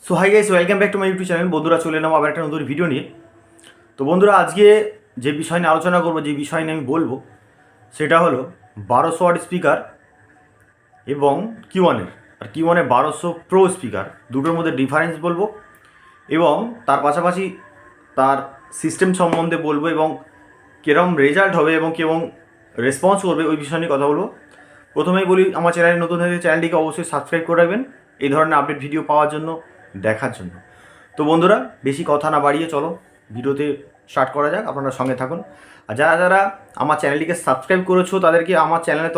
So hi guys, welcome back to my YouTube channel. বন্ধুরা, চলে এলাম আবার একটা নতুন ভিডিও নিয়ে। তো বন্ধুরা, আজকে যে বিষয় নিয়ে আলোচনা করবো, যে বিষয় নিয়ে আমি বলবো, সেটা হলো 1200 ওয়াট স্পিকার এবং কিউ1-এর আর কিউ1-এর 1200 প্রো স্পিকার দুটোর মধ্যে ডিফারেন্স বলবো এবং তার পাশাপাশি তার সিস্টেম সম্বন্ধে বলবো এবং কীরকম রেজাল্ট হবে এবং কেমন রেসপন্স করবে ওই বিষয় নিয়ে কথা বলবো। প্রথমেই বলি, আমার চ্যানেলে নতুন হয়ে চ্যানেলটিকে অবশ্যই সাবস্ক্রাইব করে রাখবেন এই ধরনের আপডেট ভিডিও পাওয়ার জন্য, দেখার জন্য। তো বন্ধুরা, বেশি কথা না বাড়িয়ে চলো ভিডিওতে স্টার্ট করা যাক। আপনারা সঙ্গে থাকুন। আর যারা যারা আমার চ্যানেলটিকে সাবস্ক্রাইব করেছো তাদেরকে আমার চ্যানেলের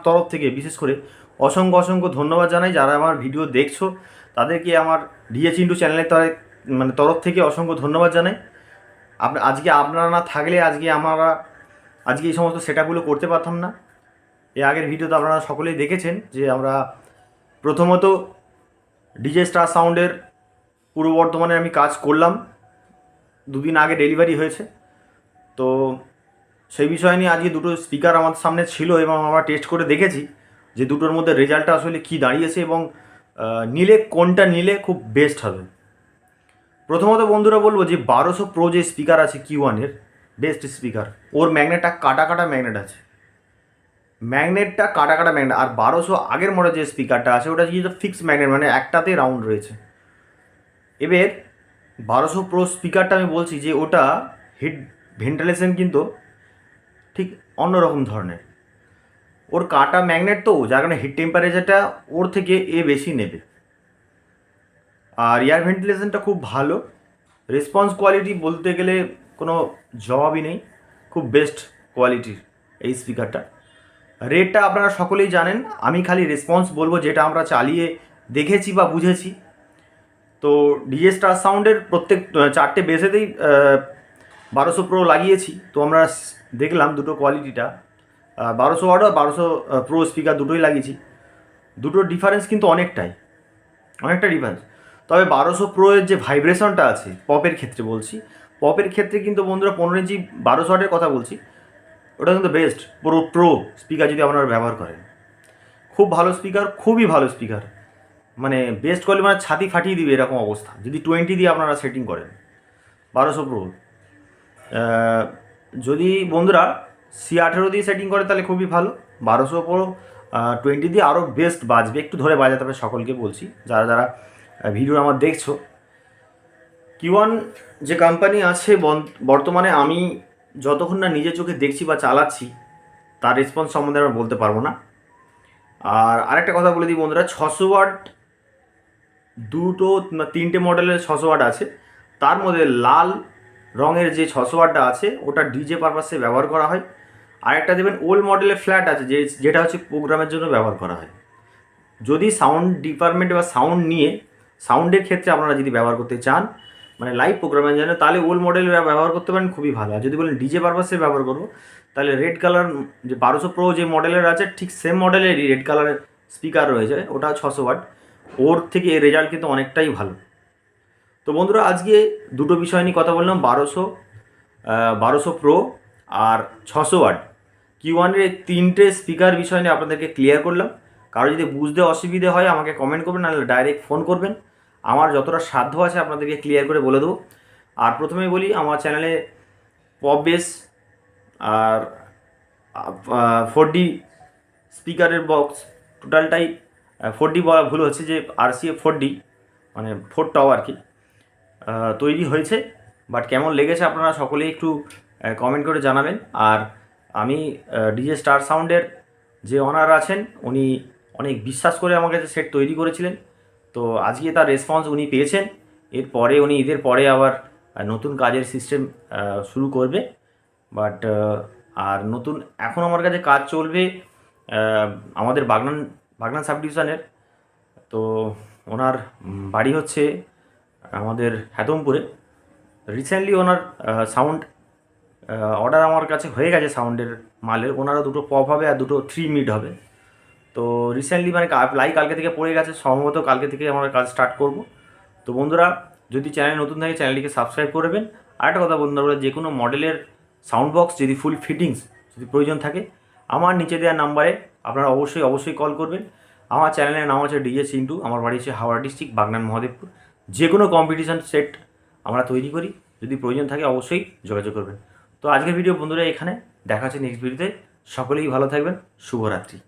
তরফ থেকে বিশেষ করে অসংখ্য অসংখ্য ধন্যবাদ জানাই। যারা আমার ভিডিও দেখছো তাদেরকে আমার ডিএ চিন্টু চ্যানেলের তরফ থেকে অসংখ্য ধন্যবাদ জানাই। আজকে আপনারা না থাকলে আজকে এই সমস্ত সেটআপগুলো করতে পারতাম না। এর আগের ভিডিওতে আপনারা সকলেই দেখেছেন যে আমরা প্রথমত ডিজে স্টার সাউন্ডের পূর্ব বর্ধমানে আমি কাজ করলাম, দুদিন আগে ডেলিভারি হয়েছে। তো সেই বিষয় নিয়ে আজকে দুটো স্পিকার আমাদের সামনে ছিল এবং আমরা টেস্ট করে দেখেছি যে দুটোর মধ্যে রেজাল্টটা আসলে কী দাঁড়িয়েছে এবং কোনটা নিলে খুব বেস্ট হবে। প্রথমত বন্ধুরা বলবো যে 1200 প্রো যে স্পিকার আছে কিউ1-এর বেস্ট স্পিকার, ওর ম্যাগনেটটা কাটা ম্যাগনেট আছে, ম্যাগনেটটা কাটা ম্যাগনেট। আর 1200 আগের মডেল যে স্পিকারটা আছে ওটা কিন্তু ফিক্সড ম্যাগনেট, মানে একটাতে রাউন্ড রয়েছে। এবার 1200 প্রো স্পিকারটা আমি বলছি যে ওটা হিট ভেন্টিলেশন কিন্তু ঠিক অন্যরকম ধরনের, ওর কাটা ম্যাগনেট, তো যার কারণে হিট টেম্পারেচারটা ওর থেকে বেশি নেবে। আর এয়ার ভেন্টিলেশনটা খুব ভালো। রেসপন্স কোয়ালিটি বলতে গেলে কোনো জবাবই নেই, খুব বেস্ট কোয়ালিটির এই স্পিকারটা। রেটটা আপনারা সকলেই জানেন, আমি খালি রেসপন্স বলবো যেটা আমরা চালিয়ে দেখেছি বা বুঝেছি। তো ডিজে স্টার সাউন্ডের প্রত্যেক 4টে বেসেতেই 1200 প্রো লাগিয়েছি। তো আমরা দেখলাম দুটো কোয়ালিটিটা, 1200 ওয়াট আর 1200 প্রো স্পিকার দুটোই লাগিয়েছি। দুটোর ডিফারেন্স কিন্তু অনেকটা ডিফারেন্স। তবে 1200 প্রো এর যে ভাইব্রেশনটা আছে পপের ক্ষেত্রে বলছি, পপের ক্ষেত্রে কিন্তু বন্ধুরা 15 ইঞ্চি 1200 ওয়াটের কথা বলছি, ওটা কিন্তু বেস্ট প্রো স্পিকার যদি আপনারা ব্যবহার করেন। খুব ভালো স্পিকার, খুবই ভালো স্পিকার, মানে বেস্ট কোয়ালিটি, মানে ছাতি ফাটিয়ে দিবে এরকম অবস্থা যদি 20 দিয়ে আপনারা সেটিং করেন 1200 প্রো। যদি বন্ধুরা C18 দিয়ে সেটিং করে তাহলে খুবই ভালো। 1200 প্রো 20 দিয়ে আরও বেস্ট বাজবে, একটু ধরে বাজাতে হবে। সকলকে বলছি যারা যারা ভিডিও আমার দেখছো, কিউ1 যে কোম্পানি আছে বর্তমানে আমি যতক্ষণ না নিজের চোখে দেখছি বা চালাচ্ছি তার রেসপন্স সম্বন্ধে আমরা বলতে পারবো না। আর আরেকটা কথা বলে দিই বন্ধুরা, 600 ওয়াট দুটো 3টে মডেলের 600 ওয়াট আছে। তার মধ্যে লাল রঙের যে 600 ওয়াটটা আছে ওটা ডিজে পারপাসে ব্যবহার করা হয়। আরেকটা দেবেন ওল্ড মডেলের ফ্ল্যাট আছে যেটা হচ্ছে প্রোগ্রামের জন্য ব্যবহার করা হয়। যদি সাউন্ড ডিপার্টমেন্ট বা সাউন্ডের ক্ষেত্রে আপনারা যদি ব্যবহার করতে চান, মানে লাইভ প্রোগ্রামের জন্য, তাহলে ওল্ড মডেলের ব্যবহার করতে পারেন, খুবই ভালো। আর যদি বলেন ডিজে পারপাসে ব্যবহার করবো, তাহলে রেড কালার যে 1200 প্রো যে মডেলের আছে ঠিক সেম মডেলেরই রেড কালারের স্পিকার রয়েছে, ওটা 600 ওয়াট, ওর থেকে এর রেজাল্ট কিন্তু অনেকটাই ভালো। তো বন্ধুরা, আজকে দুটো বিষয় নিয়ে কথা বললাম, 1200 প্রো আর 600 ওয়াট কিউ1-এর 3টে স্পিকার বিষয় নিয়ে আপনাদেরকে ক্লিয়ার করলাম। কারো যদি বুঝতে অসুবিধে হয় আমাকে কমেন্ট করবেন, নাহলে ডাইরেক্ট ফোন করবেন, আমার যতটা সাধ্য আছে আপনাদেরকে ক্লিয়ার করে বলে দেবো। আর প্রথমেই বলি, আমার চ্যানেলে পপ বেস আর 4D স্পিকারের বক্স টোটালটাই 4D বলা ভুল হচ্ছে, যে RCA 4D মানে 4 টাও আর কি তৈরি হয়েছে। বাট কেমন লেগেছে আপনারা সকলেই একটু কমেন্ট করে জানাবেন। আর আমি ডিজে স্টার সাউন্ডের যে অনার আছেন উনি অনেক বিশ্বাস করে আমার কাছে সেট তৈরি করেছিলেন। তো আজকে তার রেসপন্স উনি পেয়েছেন। এরপরে উনি ঈদের পরে আবার নতুন কাজের সিস্টেম শুরু করবে। বাট আর নতুন এখন আমার কাছে কাজ চলবে আমাদের বাগনান সাব ডিভিশনের। তো ওনার বাড়ি হচ্ছে আমাদের হেতমপুরে। রিসেন্টলি ওনার সাউন্ড অর্ডার আমার কাছে হয়ে গেছে সাউন্ডের মালের। ওনারা দুটো পপ হবে আর দুটো 3 মিড হবে। তো রিসেন্টলি মানে কালকে থেকে পড়ে গেছে, সম্ভবত কালকে থেকে আমরা কাজ স্টার্ট করব। তো বন্ধুরা, যদি চ্যানেল নতুন থাকে চ্যানেলটিকে সাবস্ক্রাইব করবেন। আরেকটা কথা বন্ধুরা, যে কোনো মডেলের সাউন্ড বক্স যদি ফুল ফিটিংস যদি প্রয়োজন থাকে, আমার নিচে দেওয়া নাম্বারে আপনারা অবশ্যই কল করবেন। আমার চ্যানেলের নাম হচ্ছে ডিজে চিন্টু, আমার বাড়ি হচ্ছে হাওড়া ডিস্ট্রিক্ট, বাগনান মহাদেবপুর। যে কোনো কম্পিটিশান সেট আমরা তৈরি করি। যদি প্রয়োজন থাকে অবশ্যই যোগাযোগ করবেন। তো আজকের ভিডিও বন্ধুরা এখানে দেখা হচ্ছে নেক্সট ভিডিওতে। সকলেই ভালো থাকবেন। শুভরাত্রি।